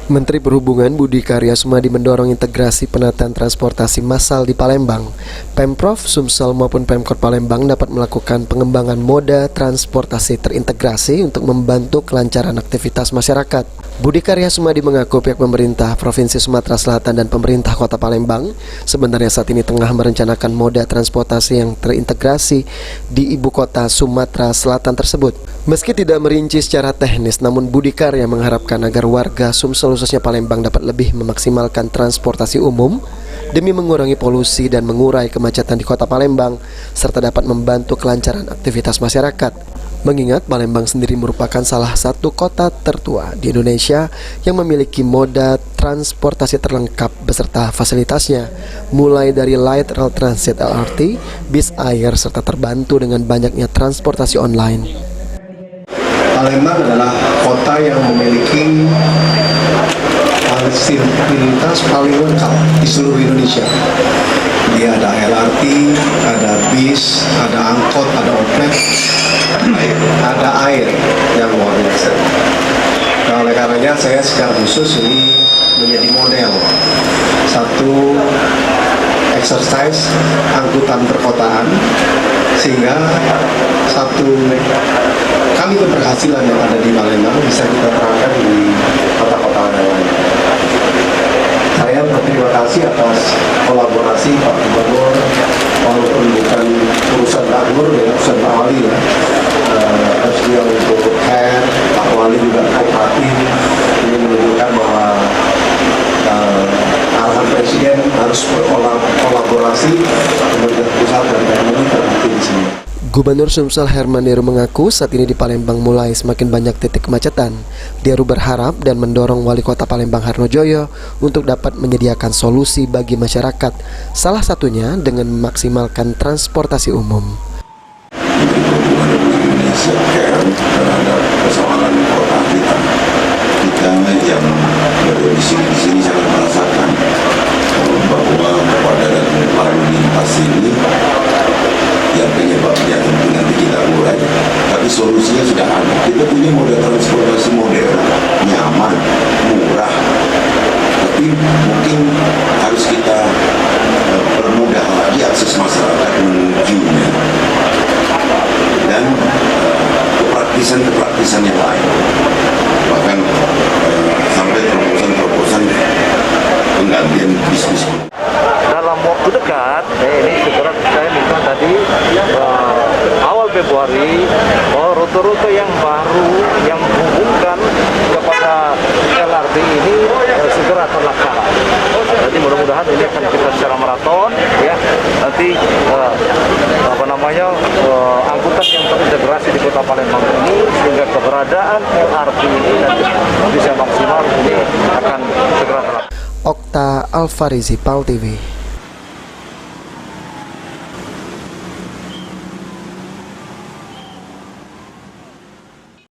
Menteri Perhubungan Budi Karya Sumadi mendorong integrasi penataan transportasi massal di Palembang. Pemprov Sumsel maupun Pemkot Palembang dapat melakukan pengembangan moda transportasi terintegrasi untuk membantu kelancaran aktivitas masyarakat. Budi Karya Sumadi mengaku pihak pemerintah Provinsi Sumatera Selatan dan pemerintah Kota Palembang sebenarnya saat ini tengah merencanakan moda transportasi yang terintegrasi di ibu kota Sumatera Selatan tersebut. Meski tidak merinci secara teknis, namun Budi Karya mengharapkan agar warga Sumsel khususnya Palembang dapat lebih memaksimalkan transportasi umum demi mengurangi polusi dan mengurai kemacetan di kota Palembang serta dapat membantu kelancaran aktivitas masyarakat. Mengingat Palembang sendiri merupakan salah satu kota tertua di Indonesia yang memiliki moda transportasi terlengkap beserta fasilitasnya, mulai dari light rail transit LRT, bis air serta terbantu dengan banyaknya transportasi online. Palembang adalah kota yang memiliki fasilitas paling lengkap di seluruh Indonesia. Dia ada LRT, ada bis, ada angkot, ada outlet, ada air yang luar biasa. Nah, oleh karenanya saya secara khusus ini menjadi model satu exercise angkutan perkotaan, sehingga satu kami keberhasilan yang ada di Palembang bisa kita terapkan di kota-kota lain. Saya berterima kasih atas kolaborasi Pak Gubernur, walaupun bukan urusan Pak Gubernur ya, urusan Pak Wali ya. Terus dia untuk care, Pak Wali juga kooperatif. Ini menunjukkan bahwa arahan Presiden harus berkolaborasi, pemerintah pusat dan daerah terbukti di sini. Gubernur Sumsel Herman Deru mengaku saat ini di Palembang mulai semakin banyak titik kemacetan. Deru berharap dan mendorong Wali Kota Palembang Harnojoyo untuk dapat menyediakan solusi bagi masyarakat, salah satunya dengan memaksimalkan transportasi umum. Indonesia care terhadap persoalan kota kita yang berdomisili di sini sangat merasakan bahwa pada lalu lintas ini yang penyebabnya tentu nanti kita urai, tapi solusinya sudah ada. Kita punya moda transportasi modern, nyaman, murah, tapi mungkin harus kita permudah lagi akses masyarakat menujunya dan kepraktisan yang lain, bahkan sampai terobosan penggantian bisnis. Dalam waktu dekat, ini segera saya minta tadi awal Februari rute-rute yang baru yang menghubungkan kepada LRT ini segera terlaksana. Jadi mudah-mudahan ini akan kita secara maraton ya. Nanti angkutan yang terintegrasi di Kota Palembang ini sehingga keberadaan LRT ini nanti bisa maksimal, ini akan segera terlaksana. Okta Alfarizi, PAL TV.